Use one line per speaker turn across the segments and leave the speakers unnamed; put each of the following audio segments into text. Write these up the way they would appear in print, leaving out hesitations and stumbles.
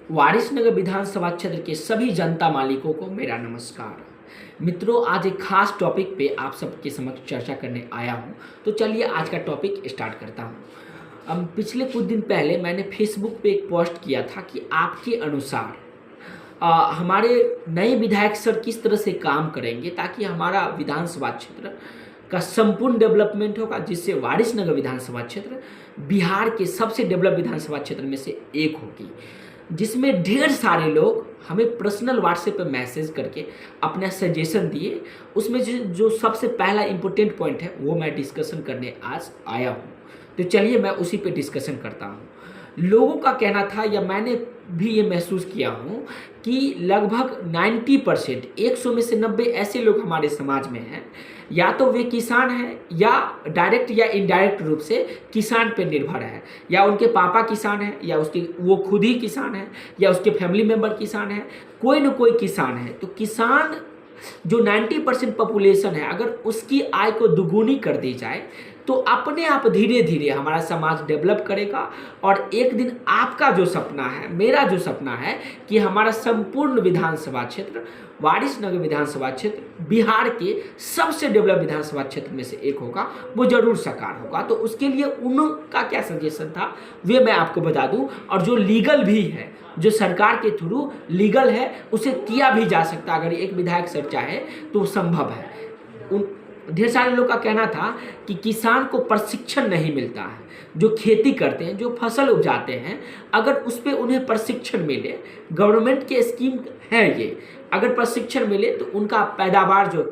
वारिसनगर विधानसभा क्षेत्र के सभी जनता मालिकों को मेरा नमस्कार। मित्रों, आज एक खास टॉपिक पे आप सबके समक्ष चर्चा करने आया हूँ। तो चलिए आज का टॉपिक स्टार्ट करता हूँ। पिछले कुछ दिन पहले मैंने फेसबुक पे एक पोस्ट किया था कि आपके अनुसार हमारे नए विधायक सर किस तरह से काम करेंगे ताकि हमारा विधानसभा क्षेत्र का संपूर्ण डेवलपमेंट होगा, जिससे वारिसनगर विधानसभा क्षेत्र बिहार के सबसे डेवलप विधानसभा क्षेत्र में से एक होगी, जिसमें ढेर सारे लोग हमें पर्सनल व्हाट्सएप पे मैसेज करके अपना सजेशन दिए। उसमें जो सबसे पहला इम्पोर्टेंट पॉइंट है वो मैं डिस्कशन करने आज आया हूँ। तो चलिए मैं उसी पे डिस्कशन करता हूँ। लोगों का कहना था, या मैंने भी ये महसूस किया हूँ कि लगभग 90%, 100 में से 90 ऐसे लोग हमारे समाज में हैं, या तो वे किसान हैं या डायरेक्ट या इनडायरेक्ट रूप से किसान पे निर्भर है, या उनके पापा किसान हैं, या वो खुद ही किसान हैं, या उसके फैमिली मेम्बर किसान हैं, कोई न कोई किसान है। तो किसान जो 90% पॉपुलेशन है, अगर उसकी आय को दुगुनी कर दी जाए तो अपने आप धीरे धीरे हमारा समाज डेवलप करेगा। और एक दिन आपका जो सपना है, मेरा जो सपना है कि हमारा संपूर्ण विधानसभा क्षेत्र, वारिसनगर विधानसभा क्षेत्र बिहार के सबसे डेवलप विधानसभा क्षेत्र में से एक होगा, वो जरूर साकार होगा। तो उसके लिए उनका क्या सजेशन था वे मैं आपको बता दूं। और जो लीगल भी है, जो सरकार के थ्रू लीगल है, उसे किया भी जा सकता है। अगर एक विधायक सर चाहे तो संभव है। ढेर सारे लोग का कहना था कि किसान को प्रशिक्षण नहीं मिलता है। जो खेती करते हैं, जो फसल उपजाते हैं, अगर उस पर उन्हें प्रशिक्षण मिले, गवर्नमेंट के स्कीम है ये, अगर प्रशिक्षण मिले तो उनका पैदावार, जो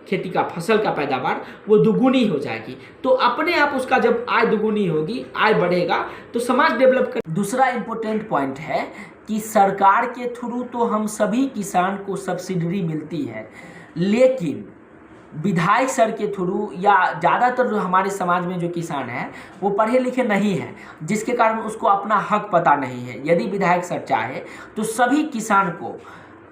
खेती का फसल का पैदावार, वो दुगुनी हो जाएगी। तो अपने आप उसका जब आय दुगुनी होगी, आय बढ़ेगा, तो समाज डेवलप कर। दूसरा इम्पोर्टेंट पॉइंट है कि सरकार के थ्रू तो हम सभी किसान को सब्सिडी मिलती है, लेकिन विधायक सर के थ्रू या ज़्यादातर जो हमारे समाज में जो किसान हैं वो पढ़े लिखे नहीं हैं, जिसके कारण उसको अपना हक पता नहीं है। यदि विधायक सर चाहे तो सभी किसान को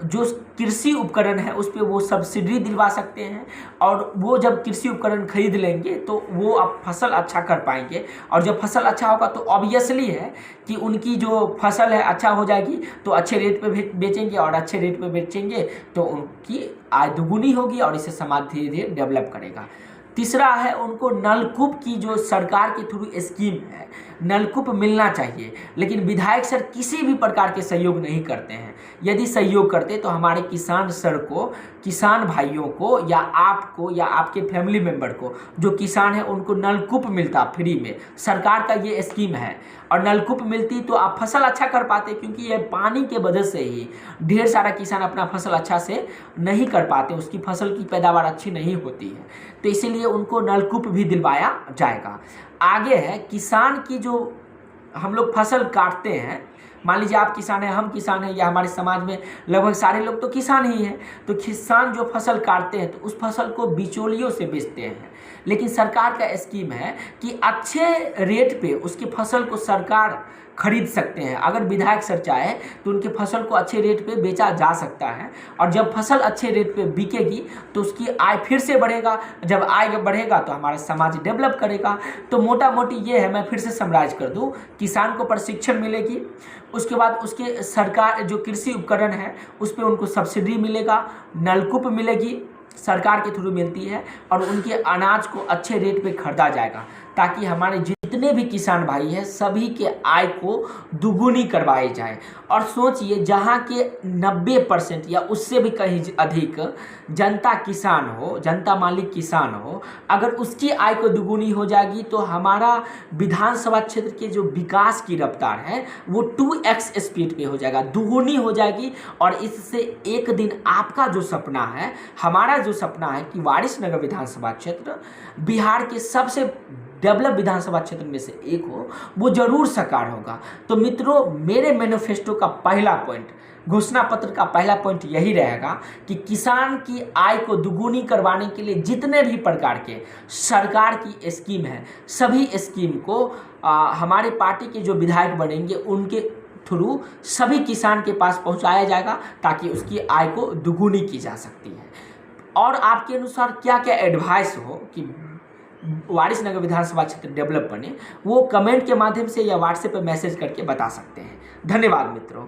जो कृषि उपकरण है उस पर वो सब्सिडी दिलवा सकते हैं, और वो जब कृषि उपकरण खरीद लेंगे तो वो अब फसल अच्छा कर पाएंगे। और जब फसल अच्छा होगा तो ऑब्वियसली है कि उनकी जो फसल है अच्छा हो जाएगी, तो अच्छे रेट पे बेचेंगे, और अच्छे रेट पे बेचेंगे तो उनकी आय दुगुनी होगी, और इससे समाज धीरे धीरे डेवलप करेगा। तीसरा है, उनको नलकूप की जो सरकार के थ्रू स्कीम है, नलकूप मिलना चाहिए। लेकिन विधायक सर किसी भी प्रकार के सहयोग नहीं करते हैं। यदि सहयोग करते तो हमारे किसान सर को, किसान भाइयों को, या आपको, या आपके फैमिली मेम्बर को जो किसान है उनको नलकूप मिलता फ्री में। सरकार का ये स्कीम है, और नलकूप मिलती तो आप फसल अच्छा कर पाते, क्योंकि ये पानी के वजह से ही ढेर सारा किसान अपना फसल अच्छा से नहीं कर पाते, उसकी फसल की पैदावार अच्छी नहीं होती है। तो इसीलिए उनको नलकूप भी दिलवाया जाएगा। आगे है, किसान की जो हम लोग फसल काटते हैं, मान लीजिए आप किसान हैं, हम किसान हैं, या हमारे समाज में लगभग सारे लोग तो किसान ही हैं। तो किसान जो फसल काटते हैं तो उस फसल को बिचौलियों से बेचते हैं, लेकिन सरकार का स्कीम है कि अच्छे रेट पे उसकी फसल को सरकार खरीद सकते हैं। अगर विधायक सर चाहे तो उनके फसल को अच्छे रेट पे बेचा जा सकता है, और जब फसल अच्छे रेट पे बिकेगी तो उसकी आय फिर से बढ़ेगा। जब आय बढ़ेगा तो हमारा समाज डेवलप करेगा। तो मोटा मोटी ये है, मैं फिर से समराइज कर दूं, किसान को प्रशिक्षण मिलेगी, उसके बाद उसके सरकार जो कृषि उपकरण है उस पर उनको सब्सिडी मिलेगा, नलकूप मिलेगी, सरकार के थ्रू मिलती है, और उनके अनाज को अच्छे रेट पे खरीदा जाएगा, ताकि हमारे जितने भी किसान भाई हैं सभी के आय को दुगुनी करवाई जाए। और सोचिए, जहाँ के 90% या उससे भी कहीं अधिक जनता किसान हो, जनता मालिक किसान हो, अगर उसकी आय को दुगुनी हो जाएगी तो हमारा विधानसभा क्षेत्र के जो विकास की रफ्तार है वो 2x स्पीड पे हो जाएगा, दुगुनी हो जाएगी। और इससे एक दिन आपका जो सपना है, हमारा जो सपना है कि वारिसनगर विधानसभा क्षेत्र बिहार के सबसे डेवलप विधानसभा क्षेत्र में से एक हो, वो जरूर साकार होगा। तो मित्रों, मेरे मैनिफेस्टो का पहला पॉइंट, घोषणा पत्र का पहला पॉइंट यही रहेगा कि किसान की आय को दुगुनी करवाने के लिए जितने भी प्रकार के सरकार की स्कीम है, सभी स्कीम को हमारे पार्टी के जो विधायक बनेंगे उनके थ्रू सभी किसान के पास पहुंचाया जाएगा, ताकि उसकी आय को दुगुनी की जा सकती है। और आपके अनुसार क्या क्या एडवाइस हो कि वारिसनगर विधानसभा क्षेत्र डेवलप बने, वो कमेंट के माध्यम से या व्हाट्सएप पर मैसेज करके बता सकते हैं। धन्यवाद मित्रों।